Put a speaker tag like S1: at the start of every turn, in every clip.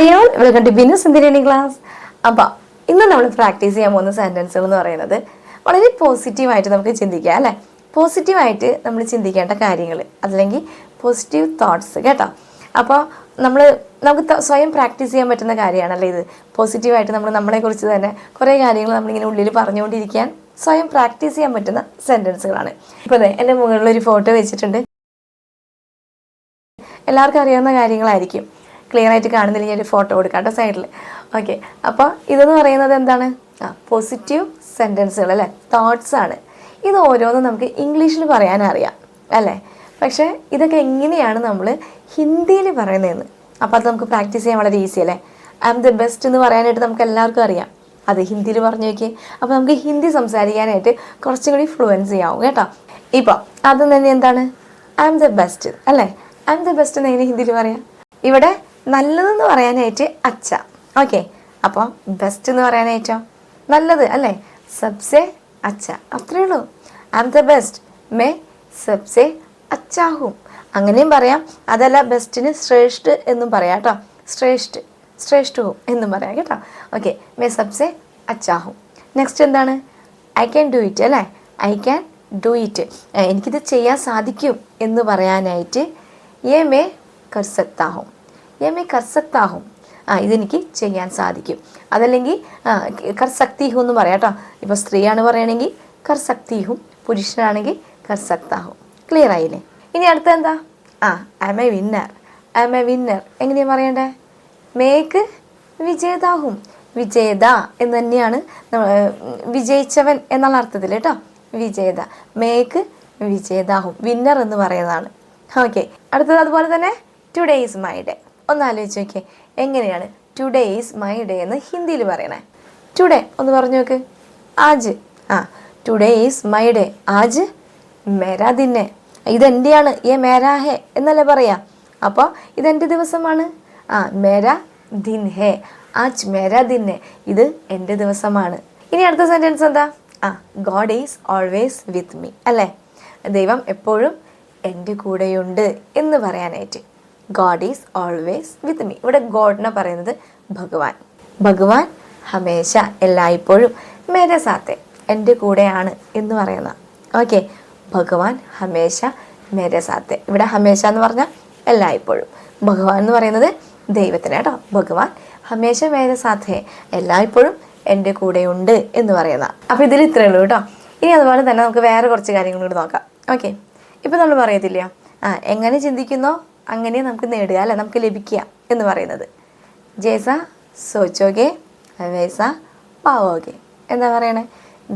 S1: Hi all, welcome to Binu Sundarini class. അപ്പോൾ ഇന്ന് നമ്മൾ പ്രാക്ടീസ് ചെയ്യാൻ പോകുന്ന സെൻറ്റൻസുകൾ എന്ന് പറയുന്നത് വളരെ പോസിറ്റീവായിട്ട് നമുക്ക് ചിന്തിക്കാം അല്ലേ. പോസിറ്റീവായിട്ട് നമ്മൾ ചിന്തിക്കേണ്ട കാര്യങ്ങൾ അല്ലെങ്കിൽ പോസിറ്റീവ് തോട്ട്സ് കേട്ടോ. അപ്പോൾ നമുക്ക് സ്വയം പ്രാക്ടീസ് ചെയ്യാൻ പറ്റുന്ന കാര്യമാണല്ലേ ഇത്. പോസിറ്റീവായിട്ട് നമ്മളെക്കുറിച്ച് തന്നെ കുറേ കാര്യങ്ങൾ നമ്മളിങ്ങനെ ഉള്ളിൽ പറഞ്ഞുകൊണ്ടിരിക്കാൻ സ്വയം പ്രാക്ടീസ് ചെയ്യാൻ പറ്റുന്ന സെൻറ്റൻസുകളാണ്. ഇപ്പോൾ അതെ, എൻ്റെ മുകളിലൊരു ഫോട്ടോ വെച്ചിട്ടുണ്ട്. എല്ലാവർക്കും അറിയാവുന്ന കാര്യങ്ങളായിരിക്കും. ക്ലിയർ ആയിട്ട് കാണുന്നില്ല, ഒരു ഫോട്ടോ കൊടുക്കാം കേട്ടോ സൈഡിൽ. ഓക്കെ, അപ്പോൾ ഇതെന്ന് പറയുന്നത് എന്താണ്? പോസിറ്റീവ് സെൻറ്റൻസുകൾ അല്ലേ, തോട്ട്സ് ആണ്. ഇത് ഓരോന്നും നമുക്ക് ഇംഗ്ലീഷിൽ പറയാനറിയാം അല്ലേ, പക്ഷേ ഇതൊക്കെ എങ്ങനെയാണ് നമ്മൾ ഹിന്ദിയിൽ പറയുന്നതെന്ന്. അപ്പോൾ അത് നമുക്ക് പ്രാക്ടീസ് ചെയ്യാൻ വളരെ ഈസി അല്ലേ. ഐ എം ദി ബെസ്റ്റ് എന്ന് പറയാനായിട്ട് നമുക്ക് എല്ലാവർക്കും അറിയാം. അത് ഹിന്ദിയിൽ പറഞ്ഞു നോക്കിയേ. അപ്പോൾ നമുക്ക് ഹിന്ദി സംസാരിക്കാനായിട്ട് കുറച്ചും കൂടി ഫ്ലുവൻസി ആവും കേട്ടോ. ഇപ്പോൾ അത് തന്നെ എന്താണ്? ഐ എം ദി ബെസ്റ്റ് അല്ലേ. ഐ എം ദി ബെസ്റ്റ് എന്ന് എങ്ങനെ ഹിന്ദിയിൽ പറയാം? ഇവിടെ നല്ലതെന്ന് പറയാനായിട്ട് അച്ഛ. ഓക്കെ, അപ്പോൾ ബെസ്റ്റ് എന്ന് പറയാനായിട്ടോ നല്ലത് അല്ലേ, സബ്സെ അച്ഛ. അത്രേ ഉള്ളൂ. I M the best, may Sabse അച്ഛാ ഹൂം. അങ്ങനെയും പറയാം. അതല്ല, ബെസ്റ്റിന് ശ്രേഷ്ഠ എന്നും പറയാം കേട്ടോ. ശ്രേഷ്ഠ ഹൂം എന്നും പറയാം കേട്ടോ. ഓക്കെ, മേ സബ്സെ അച്ഛാ ഹൂം. നെക്സ്റ്റ് എന്താണ്? ഐ ക്യാൻ ഡു ഇറ്റ് അല്ലേ. ഐ ക്യാൻ ഡു ഇറ്റ്, എനിക്കിത് ചെയ്യാൻ സാധിക്കും എന്ന് പറയാനായിട്ട് യേ മേ കർ സക്താ ഹൂം. മേ കർ സക്താ ഹൂം, ഇതെനിക്ക് ചെയ്യാൻ സാധിക്കും. അതല്ലെങ്കിൽ കർ സക്തി ഹൂം എന്ന് പറയാം കേട്ടോ. ഇപ്പോൾ സ്ത്രീയാണ് പറയണമെങ്കിൽ കർ സക്തി ഹൂം, പുരുഷനാണെങ്കിൽ കർ സക്താ ഹൂം. ക്ലിയർ ആയില്ലേ? ഇനി അടുത്ത എന്താ? I M A winner. I M A winner എങ്ങനെയാണ് പറയണ്ടേ? മേക്ക് വിജേതാ ഹൂം. വിജേത എന്ന് തന്നെയാണ് വിജയിച്ചവൻ എന്നുള്ള അർത്ഥത്തിൽ കേട്ടോ. വിജേത, മേക്ക് വിജേതാ ഹൂം, വിന്നർ എന്ന് പറയുന്നതാണ്. ഓക്കെ, അടുത്തത് അതുപോലെ തന്നെ ടുഡേ ഈസ് മൈ ഡേ. ഒന്ന് ആലോചിച്ച് നോക്കിയേ, എങ്ങനെയാണ് ടുഡേ ഈസ് മൈ ഡേ എന്ന് ഹിന്ദിയിൽ പറയണേ? ടുഡേ ഒന്ന് പറഞ്ഞു നോക്ക്. ആജ്. ടുഡേ ഈസ് മൈ ഡേ, ആജ് മേരാ ദിൻ ഹേ. ഇതെൻ്റെയാണ്, ഏ മേരാ ഹേ എന്നല്ലേ പറയാ. അപ്പോൾ ഇതെൻ്റെ ദിവസമാണ്. മേരാ ദിൻ ഹേ, ആജ് മേരാ ദിൻ ഹേ, ഇത് എൻ്റെ ദിവസമാണ്. ഇനി അടുത്ത സെൻറ്റൻസ് എന്താ? God is always with me അല്ലേ. ദൈവം എപ്പോഴും എൻ്റെ കൂടെയുണ്ട് എന്ന് പറയാനായിട്ട് God is always with me. ഇവിടെ ഗോഡിനെ പറയുന്നത് ഭഗവാൻ. ഭഗവാൻ ഹമേശ എല്ലായ്പ്പോഴും മേരെ സാത്തെ, എൻ്റെ കൂടെയാണ് എന്ന് പറയുന്ന. ഓക്കെ, ഭഗവാൻ ഹമേശ മേരെ സാത്തെ. ഇവിടെ ഹമേശ എന്ന് പറഞ്ഞാൽ എല്ലായ്പ്പോഴും, ഭഗവാൻ എന്ന് പറയുന്നത് ദൈവത്തിന് കേട്ടോ. ഭഗവാൻ ഹമേശ മേരെ സാത്തെ, എല്ലായ്പ്പോഴും എൻ്റെ കൂടെയുണ്ട് എന്ന് പറയുന്ന. അപ്പോൾ ഇതിൽ ഇത്രയേ ഉള്ളൂ കേട്ടോ. ഇനി അതുപോലെ തന്നെ നമുക്ക് വേറെ കുറച്ച് കാര്യങ്ങൾ കൂടി നോക്കാം. ഓക്കെ, ഇപ്പം നമ്മൾ പറയത്തില്ല, എങ്ങനെ ചിന്തിക്കുന്നോ അങ്ങനെ നമുക്ക് നേടുക അല്ലേ, നമുക്ക് ലഭിക്കുക എന്ന് പറയുന്നത്. ജേസ സോച്ചോഗെ വൈസ പാവോഗെ. എന്താ പറയണേ?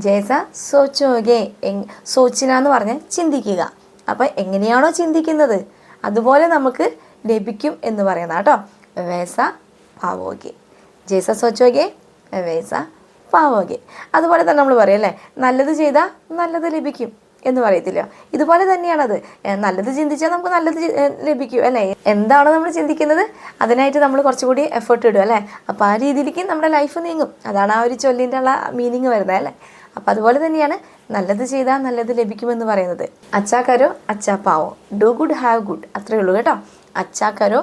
S1: ജേസ സോച്ചോഗെ, സോച്ചിന എന്ന് പറഞ്ഞാൽ ചിന്തിക്കുക. അപ്പം എങ്ങനെയാണോ ചിന്തിക്കുന്നത് അതുപോലെ നമുക്ക് ലഭിക്കും എന്ന് പറയുന്ന കേട്ടോ. വൈസ പാവോഗെ, ജേസ സോച്ചോഗെ വൈസ പാവോഗെ. അതുപോലെ തന്നെ നമ്മൾ പറയും അല്ലേ, നല്ലത് ചെയ്താൽ നല്ലത് ലഭിക്കും എന്ന് പറയത്തില്ല. ഇതുപോലെ തന്നെയാണത്. നല്ലത് ചിന്തിച്ചാൽ നമുക്ക് നല്ലത് ലഭിക്കും അല്ലേ. എന്താണോ നമ്മൾ ചിന്തിക്കുന്നത് അതിനായിട്ട് നമ്മൾ കുറച്ചുകൂടി എഫേർട്ട് ഇടും അല്ലേ. അപ്പോൾ ആ രീതിയിലേക്ക് നമ്മുടെ ലൈഫ് നീങ്ങും. അതാണ് ആ ഒരു ചൊല്ലിൻ്റെ ഉള്ള മീനിങ് വരുന്നത് അല്ലേ. അപ്പോൾ അതുപോലെ തന്നെയാണ് നല്ലത് ചെയ്താൽ നല്ലത് ലഭിക്കുമെന്ന് പറയുന്നത്. അച്ഛാ കരോ അച്ഛാ പാവോ, ഡു ഗുഡ് ഹാവ് ഗുഡ്. അത്രയേ ഉള്ളൂ കേട്ടോ. അച്ഛാ കരോ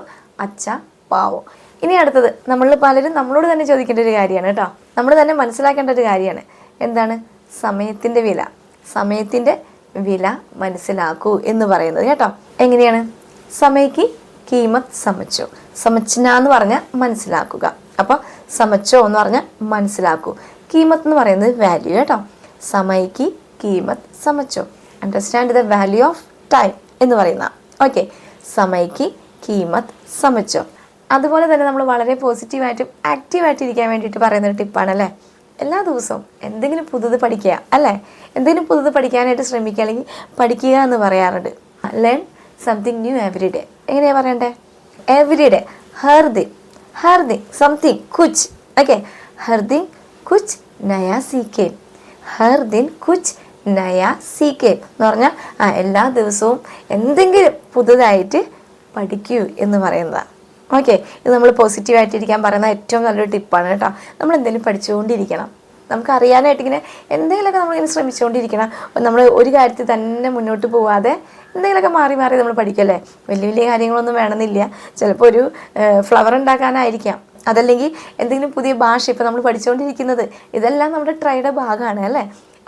S1: അച്ഛാ പാവോ. ഇനി അടുത്തത് നമ്മൾ പലരും നമ്മളോട് തന്നെ ചോദിക്കേണ്ട ഒരു കാര്യമാണ് കേട്ടോ. നമ്മൾ തന്നെ മനസ്സിലാക്കേണ്ട ഒരു കാര്യമാണ്. എന്താണ്? സമയത്തിൻ്റെ വില. സമയത്തിൻ്റെ വില മനസ്സിലാക്കൂ എന്ന് പറയുന്നത് കേട്ടോ. എങ്ങനെയാണ്? സമയ്ക്ക് കീമത്ത് സമച്ചോ. സമച്ചിന എന്ന് പറഞ്ഞാൽ മനസ്സിലാക്കുക. അപ്പോൾ സമച്ചോ എന്ന് പറഞ്ഞാൽ മനസ്സിലാക്കൂ. കീമത്ത് എന്ന് പറയുന്നത് വാല്യൂ കേട്ടോ. സമയ്ക്ക് കീമത്ത് സമച്ചോ, understand the value of time എന്ന് പറയുന്ന. ഓക്കെ, സമയ്ക്ക് കീമത്ത് സമച്ചോ. അതുപോലെ തന്നെ നമ്മൾ വളരെ പോസിറ്റീവായിട്ടും ആക്റ്റീവായിട്ട് ഇരിക്കാൻ വേണ്ടിയിട്ട് പറയുന്നൊരു ടിപ്പാണല്ലേ. എല്ലാ ദിവസവും എന്തെങ്കിലും പുതുത് പഠിക്കുക അല്ലേ. എന്തെങ്കിലും പുതുത് പഠിക്കാനായിട്ട് ശ്രമിക്കുക, അല്ലെങ്കിൽ പഠിക്കുക എന്ന് പറയാറുണ്ട്. Learn something new every day. എങ്ങനെയാണ് പറയണ്ടേ? എവറി ഡേ, ഹർ ദിൻ സംതിങ് കുച്ച്. ഓക്കെ, ഹർ ദിൻ കുച്ച് നയാ സീക്കേ. ഹർ ദിൻ കുച്ച് നയാ സീക്കേ എന്ന് പറഞ്ഞാൽ എല്ലാ ദിവസവും എന്തെങ്കിലും പുതുതായിട്ട് പഠിക്കൂ എന്ന് പറയുന്നതാണ്. ഓക്കെ, ഇത് നമ്മൾ പോസിറ്റീവായിട്ടിരിക്കാൻ പറയുന്ന ഏറ്റവും നല്ലൊരു ടിപ്പാണ് കേട്ടോ. നമ്മൾ എന്തെങ്കിലും പഠിച്ചുകൊണ്ടിരിക്കണം. നമുക്കറിയാനായിട്ട് ഇങ്ങനെ എന്തെങ്കിലുമൊക്കെ നമ്മളിങ്ങനെ ശ്രമിച്ചുകൊണ്ടിരിക്കണം. നമ്മൾ ഒരു കാര്യത്തിൽ തന്നെ മുന്നോട്ട് പോവാതെ എന്തെങ്കിലുമൊക്കെ മാറി മാറി നമ്മൾ പഠിക്കല്ലേ. വലിയ വലിയ കാര്യങ്ങളൊന്നും വേണമെന്നില്ല. ചിലപ്പോൾ ഒരു ഫ്ലവർ ഉണ്ടാക്കാനായിരിക്കാം അതല്ലെങ്കിൽ എന്തെങ്കിലും പുതിയ ഭാഷ ഇപ്പോൾ നമ്മൾ പഠിച്ചുകൊണ്ടിരിക്കുന്നത്, ഇതെല്ലാം നമ്മുടെ ട്രൈയുടെ ഭാഗമാണ് അല്ലേ.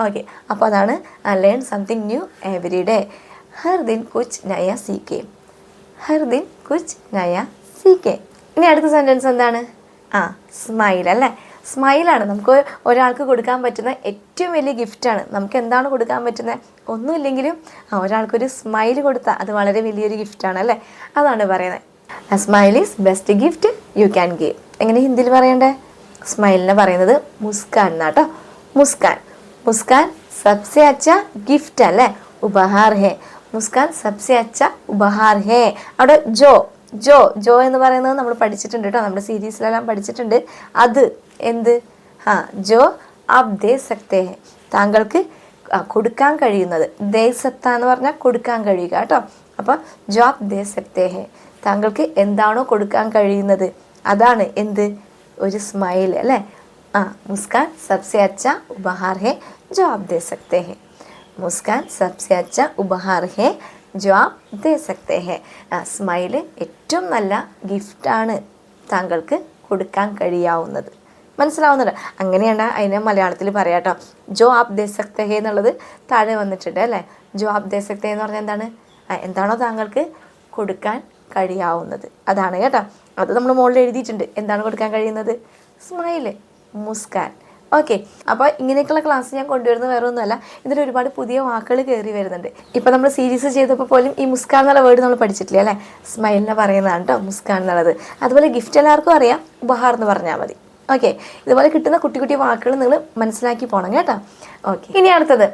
S1: ഓക്കെ, അപ്പോൾ അതാണ് learn something new every day. ഹർ ദിൻ കുച്ച് നയ സീക്കേ. ഹർ ദിൻ കുച്ച് നയ സീക്കേ. ഇനി അടുത്ത സെൻറ്റൻസ് എന്താണ്? സ്മൈൽ അല്ലേ. സ്മൈലാണ് നമുക്ക് ഒരാൾക്ക് കൊടുക്കാൻ പറ്റുന്ന ഏറ്റവും വലിയ ഗിഫ്റ്റാണ്. നമുക്ക് എന്താണ് കൊടുക്കാൻ പറ്റുന്നത്? ഒന്നുമില്ലെങ്കിലും ഒരാൾക്കൊരു സ്മൈൽ കൊടുത്താൽ അത് വളരെ വലിയൊരു ഗിഫ്റ്റാണ് അല്ലേ. അതാണ് പറയുന്നത്. A smile is best gift you can give. എങ്ങനെ ഹിന്ദിയിൽ പറയണ്ടേ? സ്മൈലിനെ പറയുന്നത് മുസ്കാൻ എന്നാട്ടോ. മുസ്കാൻ. മുസ്കാൻ സബ്സെ അച്ച ഗിഫ്റ്റ് അല്ലേ, ഉപഹാർ ഹേ. മുസ്കാൻ സബ്സെ അച്ച ഉപഹാർ ഹേ. അവിടെ ജോ ജോ ജോ എന്ന് പറയുന്നത് നമ്മൾ പഠിച്ചിട്ടുണ്ട് കേട്ടോ, നമ്മുടെ സീരീസിലെല്ലാം പഠിച്ചിട്ടുണ്ട്. അത് എന്ത്? ജോ ആപ് ദേ സക്തേ ഹേ. താങ്കൾക്ക് കൊടുക്കാൻ കഴിയുന്നത്. ദേ സക്ത എന്ന് പറഞ്ഞാൽ കൊടുക്കാൻ കഴിയുക കേട്ടോ. അപ്പോൾ ജോ ആപ് ദേ സക്തേ ഹേ, താങ്കൾക്ക് എന്താണോ കൊടുക്കാൻ കഴിയുന്നത് അതാണ് എന്ത്? ഒരു സ്മൈൽ അല്ലേ. മുസ്കാൻ സബ്സെ അച്ച ഉപഹാർ ഹേ ജോ ആപ് ദേ സക്തേ ഹേ. മുസ്കാൻ സബ്സെ അച്ച ഉപഹാർ ഹേ ജോ ആപ് ദേ സക്തേ ഹേ. സ്മൈൽ ഏറ്റവും നല്ല ഗിഫ്റ്റാണ് താങ്കൾക്ക് കൊടുക്കാൻ കഴിയാവുന്നത്. മനസ്സിലാവുന്നുണ്ട്? അങ്ങനെയാണ് അതിനെ മലയാളത്തിൽ പറയാം കേട്ടോ. ജോ ആപ് ദേ സക്തേ ഹേ എന്നുള്ളത് താഴെ വന്നിട്ടുണ്ട് അല്ലേ. ജോ ആപ് ദേ സക്തേ എന്ന് പറഞ്ഞാൽ എന്താണ്? എന്താണോ താങ്കൾക്ക് കൊടുക്കാൻ കഴിയാവുന്നത് അതാണ് കേട്ടോ. അത് നമ്മൾ മുകളിൽ എഴുതിയിട്ടുണ്ട്. എന്താണ് കൊടുക്കാൻ കഴിയുന്നത്? സ്മൈല്, മുസ്കാൻ. ഓക്കെ, അപ്പോൾ ഇങ്ങനെയൊക്കെയുള്ള ക്ലാസ് ഞാൻ കൊണ്ടുവരുന്നത് വേറെ ഒന്നുമല്ല, ഇതിൽ ഒരുപാട് പുതിയ വാക്കുകൾ കയറി വരുന്നുണ്ട്. ഇപ്പോൾ നമ്മൾ സീരീസ് ചെയ്തപ്പോൾ പോലും ഈ മുസ്കാൻ എന്നുള്ള വേർഡ് നമ്മൾ പഠിച്ചിട്ടില്ല അല്ലേ. സ്മൈലിനെ പറയുന്നതാണ് കേട്ടോ മുസ്കാൻ എന്നുള്ളത്. അതുപോലെ ഗിഫ്റ്റ് എല്ലാവർക്കും അറിയാം, ഉപഹാർ എന്ന് പറഞ്ഞാൽ മതി. ഓക്കെ, ഇതുപോലെ കിട്ടുന്ന കുട്ടി കുട്ടി വാക്കുകൾ നിങ്ങൾ മനസ്സിലാക്കി പോകണം കേട്ടോ. ഓക്കെ, ഇനി അടുത്തത്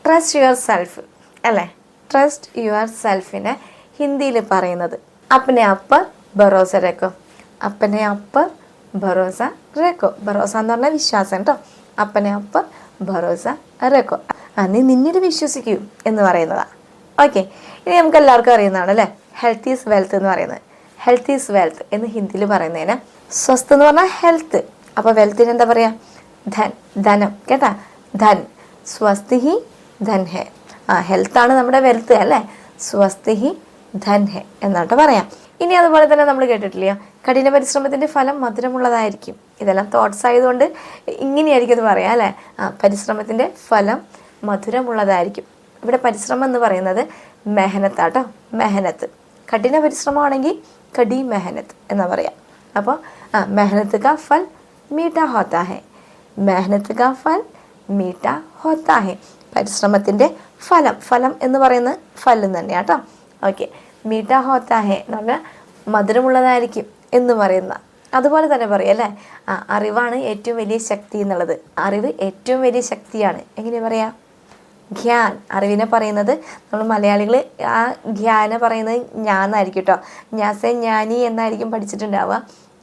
S1: ട്രസ്റ്റ് യുവർ സെൽഫ് അല്ലേ. ട്രസ്റ്റ് യുവർ സെൽഫിനെ ഹിന്ദിയിൽ പറയുന്നത് അപ്പനെ അപ്പ ഭരോസ രക്കോ. അപ്പനെ അപ്പ ഭരോസ രക്കോ. ഭരോസ എന്ന് പറഞ്ഞാൽ വിശ്വാസം കേട്ടോ. അപ്പനെ അപ്പ ഭരോസ രക്കോ. നീ നിന്നിൽ വിശ്വസിക്കൂ എന്ന് പറയുന്നതാണ്. ഓക്കെ, ഇനി നമുക്ക് എല്ലാവർക്കും അറിയുന്നതാണ് അല്ലേ ഹെൽത്ത് ഈസ് വെൽത്ത് എന്ന് പറയുന്നത്. ഹെൽത്ത് ഈസ് വെൽത്ത് എന്ന് ഹിന്ദിയിൽ പറയുന്നതിന് സ്വസ്ഥ എന്ന് പറഞ്ഞാൽ ഹെൽത്ത്. അപ്പോൾ വെൽത്തിന് എന്താ പറയുക? ധൻ, ധനം കേട്ടാ. ധൻ, സ്വസ്തി ഹി ധൻ ഹെ. ഹെൽത്താണ് നമ്മുടെ വെൽത്ത് അല്ലേ. സ്വസ്തി ഹി ധൻ ഹെ എന്നാട്ടോ പറയാം. ഇനി അതുപോലെ തന്നെ നമ്മൾ കേട്ടിട്ടില്ല, കഠിന പരിശ്രമത്തിൻ്റെ ഫലം മധുരമുള്ളതായിരിക്കും. ഇതെല്ലാം തോട്ട്സ് ആയതുകൊണ്ട് ഇങ്ങനെയായിരിക്കും അത് പറയാം അല്ലേ. പരിശ്രമത്തിൻ്റെ ഫലം മധുരമുള്ളതായിരിക്കും. ഇവിടെ പരിശ്രമം എന്ന് പറയുന്നത് മെഹനത്താട്ടോ. മെഹനത്ത്. കഠിന പരിശ്രമമാണെങ്കിൽ കടി മെഹനത്ത് എന്നാ പറയാം. അപ്പോൾ മെഹനത്ത് കാ ഫൽ മീഠാ ഹോത്താ ഹെ. മെഹനത്ത് കാ ഫൽ മീഠാ ഹോത്താ ഹെ. പരിശ്രമത്തിൻ്റെ ഫലം, ഫലം എന്ന് പറയുന്നത് ഫലം തന്നെയാണ് കേട്ടോ. ഓക്കെ, മീഠാ ഹോത്താ ഹെ എന്ന് പറഞ്ഞാൽ മധുരമുള്ളതായിരിക്കും എന്ന് പറയുന്ന. അതുപോലെ തന്നെ പറയും അല്ലേ. അറിവാണ് ഏറ്റവും വലിയ ശക്തി എന്നുള്ളത്. അറിവ് ഏറ്റവും വലിയ ശക്തിയാണ്. എങ്ങനെ പറയാം? ഗ്യാൻ. അറിവിനെ പറയുന്നത് നമ്മൾ മലയാളികൾ ആ ഗ്യാനെ പറയുന്നത് ഞാന്നായിരിക്കും കേട്ടോ. ഞാസെ ജ്ഞാനി എന്നായിരിക്കും പഠിച്ചിട്ടുണ്ടാവുക.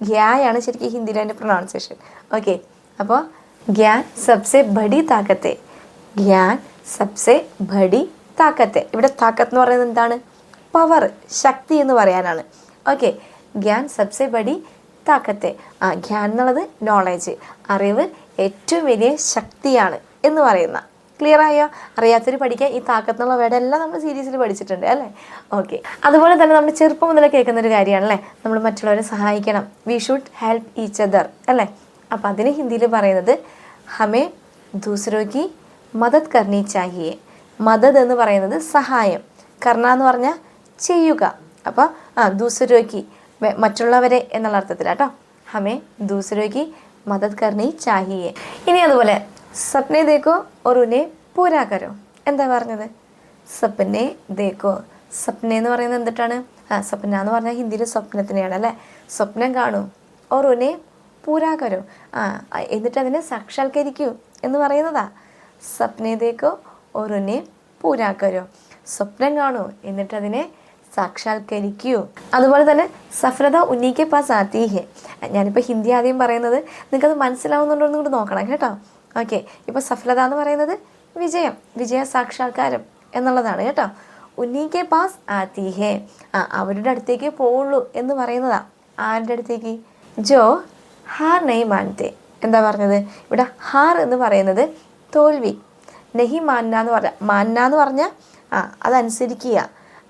S1: ഗ്യായാണ് ശരിക്കും ഹിന്ദിയിലെ അതിൻ്റെ പ്രൊണൗൺസിയേഷൻ. ഓക്കെ, അപ്പോൾ ഗ്യാൻ സബ്സെ ബഡി താക്കത്തെ. ഗ്യാൻ സബ്സെ ബഡി താക്കത്തെ. ഇവിടെ താക്കത്ത് എന്ന് പറയുന്നത് എന്താണ്? പവർ, ശക്തി എന്ന് പറയാനാണ്. ഓക്കെ, ഗ്യാൻ സബ്സെ ബഡി താക്കത്തെ. ഗ്യാൻ എന്നുള്ളത് നോളേജ്, അറിവ് ഏറ്റവും വലിയ ശക്തിയാണ് എന്ന് പറയുന്ന. ക്ലിയർ ആയോ? അറിയാത്തവർ പഠിക്കാൻ ഈ താക്കത്തെന്നുള്ള വേർഡ് എല്ലാം നമ്മൾ സീരീസിൽ പഠിച്ചിട്ടുണ്ട് അല്ലേ. ഓക്കെ, അതുപോലെ തന്നെ നമ്മൾ ചെറുപ്പം മുതലേ കേൾക്കുന്നൊരു കാര്യമാണല്ലേ, നമ്മൾ മറ്റുള്ളവരെ സഹായിക്കണം. We should help each other അല്ലേ. അപ്പം അതിന് ഹിന്ദിയിൽ പറയുന്നത് ഹമേ ദൂസരോ കി മദത് കർണി ചാഹിയെ. മദത് എന്ന് പറയുന്നത് സഹായം, കർണ എന്ന് പറഞ്ഞാൽ ചെയ്യുക. അപ്പോൾ ദൂസരോയ്ക്ക് മറ്റുള്ളവരെ എന്നുള്ള അർത്ഥത്തിലാട്ടോ. ഹമേ ദൂസരോയ്ക്ക് മദത് കർണി ചാഹിയെ. ഇനി അതുപോലെ സപ്നെ ദേക്കോ ഓർ ഉനെ പൂരാ കരോ. എന്താ പറഞ്ഞത്? സപ്നെ ദേക്കോ. സപ്നെ എന്ന് പറയുന്നത് എന്തിട്ടാണ്? സപ്ന എന്ന് പറഞ്ഞാൽ ഹിന്ദിയിൽ സ്വപ്നത്തിനെയാണ് അല്ലേ. സ്വപ്നം കാണൂ. ഓർ ഉനെ പൂരാ കരോ. എന്നിട്ട് അതിനെ സാക്ഷാത്കരിക്കൂ എന്ന് പറയുന്നതാ. സപ്നെ ദേക്കോ ഓർ ഉനെ പൂരാ കരോ. സ്വപ്നം കാണൂ എന്നിട്ട് അതിനെ സാക്ഷാത്കരിക്കൂ. അതുപോലെ തന്നെ സഫലത ഉന്നീക്കെ പാസ് ആത്തി ഹെ. ഞാനിപ്പോൾ ഹിന്ദി ആദ്യം പറയുന്നത് നിങ്ങൾക്കത് മനസ്സിലാവുന്നുണ്ടോ എന്ന് കൂടി നോക്കണം കേട്ടോ. ഓക്കെ, ഇപ്പോൾ സഫലത എന്ന് പറയുന്നത് വിജയം, വിജയ സാക്ഷാത്കാരം എന്നുള്ളതാണ് കേട്ടോ. ഉന്നീക്കെ പാസ് ആത്തി ഹെ. അവരുടെ അടുത്തേക്ക് പോവുള്ളൂ എന്ന് പറയുന്നതാ. ആരുടെ അടുത്തേക്ക്? ജോ ഹാർ നെയ് മാനത്തെ. എന്താ പറഞ്ഞത്? ഇവിടെ ഹാർ എന്ന് പറയുന്നത് തോൽവി. നെഹി മാന്ന എന്ന് പറഞ്ഞാൽ, മാന്ന എന്ന് പറഞ്ഞാൽ അതനുസരിക്കുക.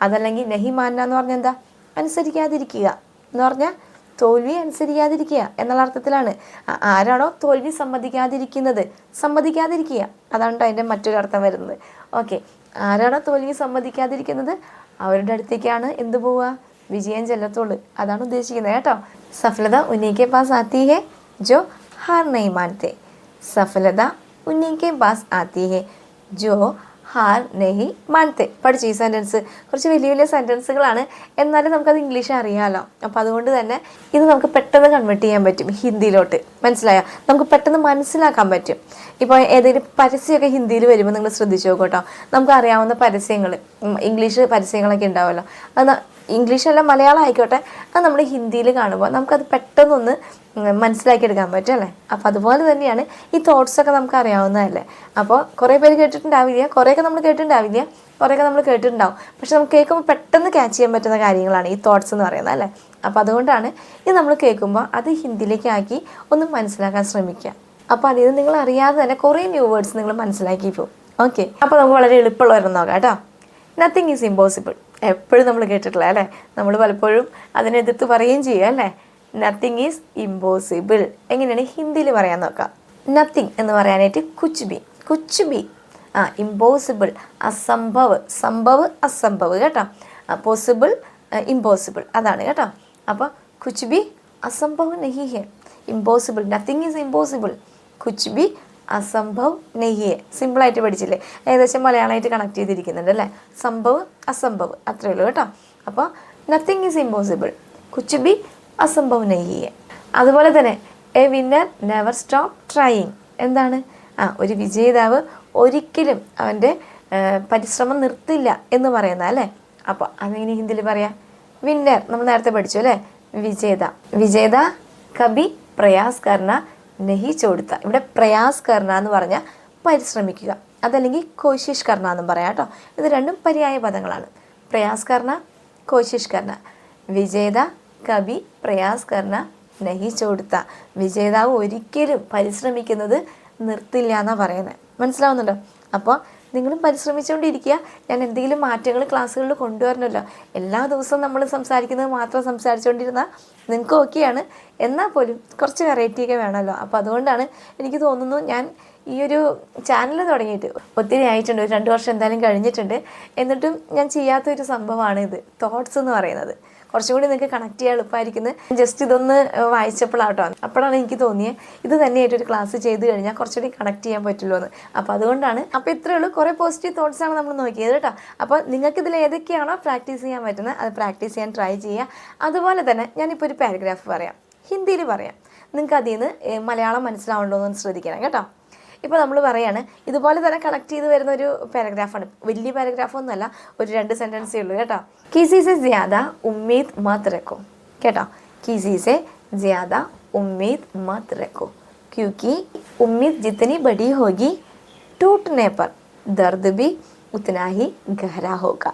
S1: അതല്ലെങ്കിൽ നെഹി മാന്ന എന്ന് പറഞ്ഞാൽ എന്താ? അനുസരിക്കാതിരിക്കുക എന്ന് പറഞ്ഞാൽ തോൽവി അനുസരിക്കാതിരിക്കുക എന്നുള്ള അർത്ഥത്തിലാണ്. ആരാണോ തോൽവി സമ്മതിക്കാതിരിക്കുക, അതാണ് അതിൻ്റെ മറ്റൊരു അർത്ഥം വരുന്നത്. ഓക്കെ, ആരാണോ തോൽവി സമ്മതിക്കാതിരിക്കുന്നത് അവരുടെ അടുത്തേക്കാണ് എന്ത് പോവുക, വിജയം ചെല്ലത്തുള്ളൂ. അതാണ് ഉദ്ദേശിക്കുന്നത് കേട്ടോ. സഫലത ഉന്നയിക്കെ പാസ് ആത്തി ഹെ ജോ ഹാർ നഹീ മാനത്തെ. സഫലത ഉന്നയിക്കെ പാസ് ആത്തി ഹെ ജോ ഹാർ നഹീ മാനത്തെ. പഠിച്ചു ഈ സെൻറ്റൻസ്. കുറച്ച് വലിയ വലിയ സെൻറ്റൻസുകളാണ്, എന്നാലും നമുക്കത് ഇംഗ്ലീഷ് അറിയാമല്ലോ. അപ്പോൾ അതുകൊണ്ട് തന്നെ ഇത് നമുക്ക് പെട്ടെന്ന് കൺവേർട്ട് ചെയ്യാൻ പറ്റും ഹിന്ദിയിലോട്ട്. മനസ്സിലായോ? നമുക്ക് പെട്ടെന്ന് മനസ്സിലാക്കാൻ പറ്റും. ഇപ്പോൾ ഏതെങ്കിലും പരസ്യമൊക്കെ ഹിന്ദിയിൽ വരുമ്പോൾ നിങ്ങൾ ശ്രദ്ധിച്ചു നോക്കട്ടോ. നമുക്ക് അറിയാവുന്ന പരസ്യങ്ങൾ, ഇംഗ്ലീഷ് പരസ്യങ്ങളൊക്കെ ഉണ്ടാവുമല്ലോ, അത് ഇംഗ്ലീഷല്ല മലയാളം ആയിക്കോട്ടെ, അത് നമ്മൾ ഹിന്ദിയിൽ കാണുമ്പോൾ നമുക്കത് പെട്ടെന്നൊന്ന് മനസ്സിലാക്കിയെടുക്കാൻ പറ്റും അല്ലേ. അപ്പോൾ അതുപോലെ തന്നെയാണ് ഈ തോട്ട്സൊക്കെ നമുക്ക് അറിയാവുന്നതല്ലേ. അപ്പോൾ കുറേ പേര് കേട്ടിട്ടുണ്ടാവില്ല, കുറേയൊക്കെ നമ്മൾ കേട്ടിട്ടുണ്ടാവില്ല, കുറേയൊക്കെ നമ്മൾ കേട്ടിട്ടുണ്ടാവും. പക്ഷെ നമുക്ക് കേൾക്കുമ്പോൾ പെട്ടെന്ന് ക്യാച്ച് ചെയ്യാൻ പറ്റുന്ന കാര്യങ്ങളാണ് ഈ തോട്ട്സ് എന്ന് പറയുന്നത് അല്ലേ. അപ്പോൾ അതുകൊണ്ടാണ് ഇത് നമ്മൾ കേൾക്കുമ്പോൾ അത് ഹിന്ദിയിലേക്ക് ആക്കി ഒന്ന് മനസ്സിലാക്കാൻ ശ്രമിക്കുക. അപ്പോൾ അതിൽ നിങ്ങൾ അറിയാതെ തന്നെ കുറേ ന്യൂ വേർഡ്സ് നിങ്ങൾ മനസ്സിലാക്കി പോകും. ഓക്കെ, അപ്പോൾ നമുക്ക് വളരെ എളുപ്പമുള്ളവരും നോക്കാം കേട്ടോ. Nothing is impossible. എപ്പോഴും നമ്മൾ കേട്ടിട്ടില്ല അല്ലേ, നമ്മൾ പലപ്പോഴും അതിനെതിർത്ത് പറയുകയും ചെയ്യുക അല്ലേ. നത്തിങ് ഈസ് ഇമ്പോസിബിൾ എങ്ങനെയാണ് ഹിന്ദിയിൽ പറയാൻ നോക്കാം. നത്തിങ് എന്ന് പറയാനായിട്ട് കുച്ച് ബി. ഇമ്പോസിബിൾ അസംഭവ്, സംഭവ് അസംഭവ് കേട്ടോ. പോസിബിൾ ഇമ്പോസിബിൾ അതാണ് കേട്ടോ. അപ്പോൾ കുച്ച് ബി അസംഭവ് നഹി ഹെ. Impossible, nothing is impossible, Cooch B അസംഭവ് നെയ്യേ. സിമ്പിളായിട്ട് പഠിച്ചില്ലേ, ഏകദേശം മലയാളമായിട്ട് കണക്ട് ചെയ്തിരിക്കുന്നുണ്ട് അല്ലേ. സംഭവ് അസംഭവ് അത്രയേ ഉള്ളൂ കേട്ടോ. അപ്പോൾ nothing is impossible, Cooch B അസംഭവ് നെയ്യേ. അതുപോലെ തന്നെ A winner never stop trying. എന്താണ്? ഒരു വിജയിതാവ് ഒരിക്കലും അവൻ്റെ പരിശ്രമം നിർത്തില്ല എന്ന് പറയുന്ന അല്ലേ. അപ്പോൾ അതെങ്ങനെ ഹിന്ദിയിൽ പറയാം? വിന്നർ നമ്മൾ നേരത്തെ പഠിച്ചു അല്ലേ, വിജേത കബി പ്രയാസ് കർണ നഹി ചോടുത്ത. ഇവിടെ പ്രയാസ് കർണ എന്ന് പറഞ്ഞാൽ പരിശ്രമിക്കുക, അതല്ലെങ്കിൽ കോശിഷ് കർണ എന്നും പറയാം കേട്ടോ. ഇത് രണ്ടും പര്യായ പദങ്ങളാണ്. പ്രയാസ് കർണ, കോശിഷ് കർണ. വിജേത കബി പ്രയാസ് കർണ നഹി ചോടുത്ത. വിജേതാവ് ഒരിക്കലും പരിശ്രമിക്കുന്നത് നിർത്തില്ല എന്നാണ് പറയുന്നത്. മനസ്സിലാവുന്നുണ്ടോ? അപ്പോൾ നിങ്ങളും പരിശ്രമിച്ചുകൊണ്ടിരിക്കുക. ഞാൻ എന്തെങ്കിലും മാറ്റങ്ങൾ ക്ലാസ്സുകളിൽ കൊണ്ടുവരണമല്ലോ. എല്ലാ ദിവസവും നമ്മൾ സംസാരിക്കുന്നത് മാത്രം സംസാരിച്ചുകൊണ്ടിരുന്നാൽ നിങ്ങൾക്ക് ഓക്കെയാണ്, എന്നാൽ പോലും കുറച്ച് വെറൈറ്റിയൊക്കെ വേണമല്ലോ. അപ്പോൾ അതുകൊണ്ടാണ് എനിക്ക് തോന്നുന്നു ഞാൻ ഈ ഒരു ചാനൽ തുടങ്ങിയിട്ട് ഒത്തിരി ആയിട്ടുണ്ട്, ഒരു 2 വർഷം എന്തായാലും കഴിഞ്ഞിട്ടുണ്ട്. എന്നിട്ടും ഞാൻ ചെയ്യാത്തൊരു സംഭവമാണ് ഇത്, തോട്ട്സ് എന്ന് പറയുന്നത്. കുറച്ചും കൂടി നിങ്ങൾക്ക് കണക്ട് ചെയ്യാൻ എളുപ്പമായിരിക്കുന്നത് ജസ്റ്റ് ഇതൊന്ന് വായിച്ചപ്പോഴാട്ടോ. അപ്പോഴാണ് എനിക്ക് തോന്നിയത് ഇത് തന്നെയായിട്ടൊരു ക്ലാസ് ചെയ്ത് കഴിഞ്ഞാൽ കുറച്ചുകൂടി കണക്ട് ചെയ്യാൻ പറ്റുള്ളൂ എന്ന്. അപ്പോൾ അതുകൊണ്ടാണ്. അപ്പോൾ ഇത്രയേ ഉള്ളൂ, കുറേ പോസിറ്റീവ് തോട്ട്സാണ് നമ്മൾ നോക്കിയത് കേട്ടോ. അപ്പോൾ നിങ്ങൾക്ക് ഇതിൽ ഏതൊക്കെയാണോ പ്രാക്ടീസ് ചെയ്യാൻ പറ്റുന്നത് അത് പ്രാക്ടീസ് ചെയ്യാൻ ട്രൈ ചെയ്യുക. അതുപോലെ തന്നെ ഞാനിപ്പോൾ ഒരു പാരഗ്രാഫ് പറയാം, ഹിന്ദിയിൽ പറയാം. നിങ്ങൾക്ക് അതിൽ നിന്ന് മലയാളം മനസ്സിലാവുണ്ടോ എന്ന് ശ്രദ്ധിക്കണം കേട്ടോ. ഇപ്പോൾ നമ്മൾ പറയാണ്, ഇതുപോലെ തന്നെ കണക്ട് ചെയ്ത് വരുന്ന ഒരു പാരഗ്രാഫാണ്, വലിയ പാരഗ്രാഫൊന്നുമല്ല, ഒരു 2 സെൻറ്റൻസേ ഉള്ളൂ കേട്ടോ. കിസി സെ ജ്യാദ ഉമ്മീദ് മത് രഖോ. കേട്ടോ, കിസി സെ ജ്യാദ ഉമ്മീദ് മത് രഖോ ക്യോंकि ഉമ്മീദ് ജിतनी बड़ी होगी टूटने पर दर्द भी उतना ही गहरा होगा.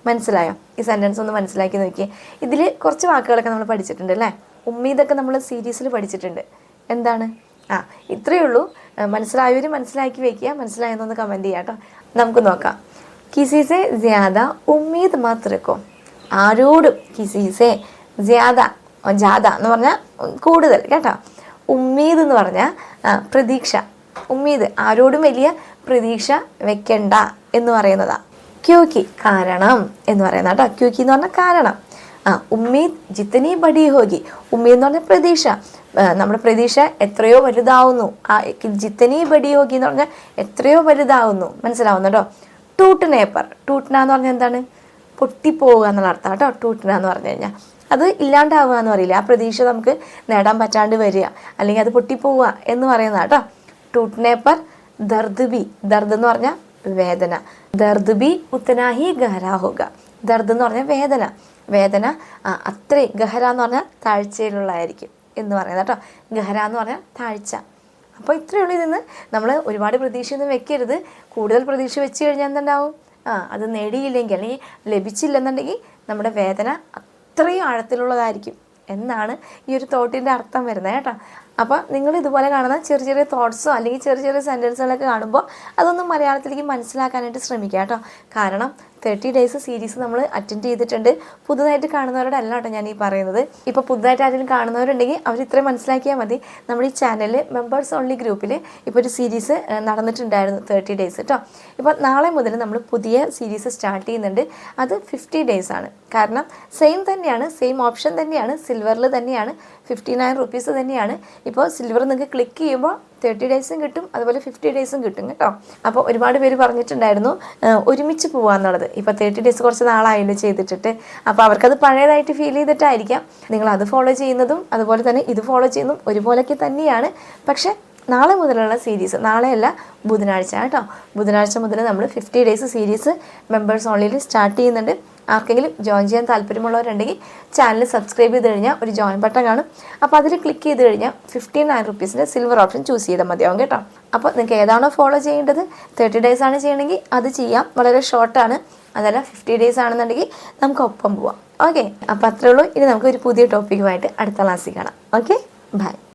S1: മനസ്സിലായോ? ഈ സെൻറ്റൻസ് ഒന്ന് മനസ്സിലാക്കി നോക്കിയേ. ഇതിൽ കുറച്ച് വാക്കുകളൊക്കെ നമ്മൾ പഠിച്ചിട്ടുണ്ട് അല്ലേ. ഉമ്മീദൊക്കെ നമ്മൾ സീരീസിൽ പഠിച്ചിട്ടുണ്ട്. എന്താണ്? ഇത്രയേ ഉള്ളൂ. മനസ്സിലായവർ മനസ്സിലാക്കി വയ്ക്കുക, മനസ്സിലായെന്നൊന്ന് കമൻറ്റ് ചെയ്യാം കേട്ടോ. നമുക്ക് നോക്കാം. കിസിസെ ജ്യാദ ഉമ്മീദ് മത് രഖോ. ആരോടും കിസിസെ ജ്യാദ, ജാദ എന്ന് പറഞ്ഞാൽ കൂടുതൽ കേട്ടോ. ഉമ്മീദ് എന്ന് പറഞ്ഞാൽ പ്രതീക്ഷ. ഉമ്മീദ് ആരോടും വലിയ പ്രതീക്ഷ വെക്കണ്ട എന്ന് പറയുന്നതാ. ക്യോക്കി കാരണം എന്ന് പറയുന്ന കേട്ടോ. ക്യോക്കി എന്ന് പറഞ്ഞാൽ കാരണം. ഉമ്മീദ് ജിത്തനി ബഡി ഹോഗി. ഉമ്മീദ് എന്ന് പറഞ്ഞാൽ പ്രതീക്ഷ. നമ്മുടെ പ്രതീക്ഷ എത്രയോ വലുതാവുന്നു. ജിത്തനി ബഡി ഹോഗി എന്ന് പറഞ്ഞാൽ എത്രയോ വലുതാവുന്നു. മനസ്സിലാവുന്നു കേട്ടോ. ടൂട്ട്നേപ്പർ, ടൂട്ട്ന എന്ന് പറഞ്ഞാൽ എന്താണ്? പൊട്ടിപ്പോവുക എന്നുള്ള അർത്ഥം കേട്ടോ. ടൂട്ട്ന എന്ന് പറഞ്ഞു കഴിഞ്ഞാൽ അത് ഇല്ലാണ്ടാവുക എന്ന് പറയില്ല. ആ പ്രതീക്ഷ നമുക്ക് നേടാൻ പറ്റാണ്ട് വരിക, അല്ലെങ്കിൽ അത് പൊട്ടിപ്പോവുക എന്ന് പറയുന്നത് കേട്ടോ. ടൂട്ട്നേപ്പർ ദർദ് ബി. ദർദ് എന്ന് പറഞ്ഞാൽ വേദന. Dard B ഉത്തനാ he ഗഹരാ ഹോഗ. ദർദ് എന്ന് പറഞ്ഞാൽ വേദന. വേദന അത്രയും, ഗഹര എന്ന് പറഞ്ഞാൽ താഴ്ചയിലുള്ളതായിരിക്കും എന്ന് പറയുന്നത് കേട്ടോ. ഗഹര എന്ന് പറഞ്ഞാൽ താഴ്ച. അപ്പോൾ ഇത്രയേ ഉള്ളൂ. ഇതിന്ന് നമ്മൾ ഒരുപാട് പ്രതീക്ഷയൊന്നും വെക്കരുത്. കൂടുതൽ പ്രതീക്ഷ വെച്ച് കഴിഞ്ഞാൽ എന്തുണ്ടാവും? അത് നേടിയില്ലെങ്കിൽ അല്ലെങ്കിൽ ലഭിച്ചില്ലെന്നുണ്ടെങ്കിൽ നമ്മുടെ വേദന അത്രയും ആഴത്തിലുള്ളതായിരിക്കും എന്നാണ് ഈ ഒരു തോട്ടിൻ്റെ അർത്ഥം വരുന്നത് കേട്ടോ. അപ്പോൾ നിങ്ങൾ ഇതുപോലെ കാണുന്ന ചെറിയ ചെറിയ തോട്ട്സോ അല്ലെങ്കിൽ ചെറിയ ചെറിയ സെൻറ്റൻസുകളൊക്കെ കാണുമ്പോൾ അതൊന്നും മലയാളത്തിലേക്ക് മനസ്സിലാക്കാനായിട്ട് ശ്രമിക്കുക കേട്ടോ. കാരണം 30 ഡേയ്സ് സീരീസ് നമ്മൾ അറ്റൻഡ് ചെയ്തിട്ടുണ്ട്. പുതുതായിട്ട് കാണുന്നവരോടല്ല കേട്ടോ ഞാൻ ഈ പറയുന്നത്. ഇപ്പോൾ പുതുതായിട്ട് ആരെങ്കിലും കാണുന്നവരുണ്ടെങ്കിൽ അവർ ഇത്രയും മനസ്സിലാക്കിയാൽ മതി. നമ്മുടെ ഈ ചാനലിൽ മെമ്പേഴ്സ് ഓൺലി ഗ്രൂപ്പിൽ ഇപ്പോൾ ഒരു സീരീസ് നടന്നിട്ടുണ്ടായിരുന്നു 30 ഡേയ്സ് കേട്ടോ. ഇപ്പോൾ നാളെ മുതൽ നമ്മൾ പുതിയ സീരീസ് സ്റ്റാർട്ട് ചെയ്യുന്നുണ്ട്. അത് 50 ഡേയ്സ് ആണ്. കാരണം സെയിം തന്നെയാണ്, സെയിം ഓപ്ഷൻ തന്നെയാണ്, സിൽവറിൽ തന്നെയാണ്, 59 റുപ്പീസ് തന്നെയാണ്. ഇപ്പോൾ സിൽവർ നിങ്ങൾക്ക് ക്ലിക്ക് ചെയ്യുമ്പോൾ 30 ഡേയ്സും കിട്ടും, അതുപോലെ 50 ഡേയ്സും കിട്ടും കേട്ടോ. അപ്പോൾ ഒരുപാട് പേര് പറഞ്ഞിട്ടുണ്ടായിരുന്നു ഒരുമിച്ച് പോകാമെന്നുള്ളത്. ഇപ്പോൾ 30 ഡേയ്സ് കുറച്ച് നാളായല്ലോ ചെയ്തിട്ടിട്ട്, അപ്പോൾ അവർക്കത് പഴയതായിട്ട് ഫീൽ ചെയ്തിട്ടായിരിക്കാം. നിങ്ങളത് ഫോളോ ചെയ്യുന്നതും അതുപോലെ തന്നെ ഇത് ഫോളോ ചെയ്യുന്നതും ഒരുപോലെയൊക്കെ തന്നെയാണ്. പക്ഷേ നാളെ മുതലുള്ള സീരീസ്, നാളെയല്ല ബുധനാഴ്ച കേട്ടോ, ബുധനാഴ്ച മുതൽ നമ്മൾ 50 ഡേയ്സ് സീരീസ് മെമ്പേഴ്സ് ഓൺലിയിൽ സ്റ്റാർട്ട് ചെയ്യുന്നുണ്ട്. ആർക്കെങ്കിലും ജോയിൻ ചെയ്യാൻ താല്പര്യമുള്ളവരുണ്ടെങ്കിൽ ചാനൽ സബ്സ്ക്രൈബ് ചെയ്ത് കഴിഞ്ഞാൽ ഒരു ജോയിൻ ബട്ടൺ കാണും. അപ്പോൾ അതിൽ ക്ലിക്ക് ചെയ്ത് കഴിഞ്ഞാൽ 59 റുപ്പീസിൻ്റെ സിൽവർ ഓപ്ഷൻ ചൂസ് ചെയ്താൽ മതിയാവും കേട്ടോ. അപ്പോൾ നിങ്ങൾക്ക് ഏതാണോ ഫോളോ ചെയ്യേണ്ടത്, 30 ഡേയ്സ് ആണ് ചെയ്യണമെങ്കിൽ അത് ചെയ്യാം, വളരെ ഷോർട്ടാണ്. അതല്ല 50 ഡേയ്സ് ആണെന്നുണ്ടെങ്കിൽ നമുക്ക് ഒപ്പം പോവാം. ഓക്കെ, അപ്പോൾ അത്രേ ഉള്ളൂ. ഇനി നമുക്ക് ഒരു പുതിയ ടോപ്പിക്കുമായിട്ട് അടുത്ത ക്ലാസ്സിൽ കാണാം. Okay, by.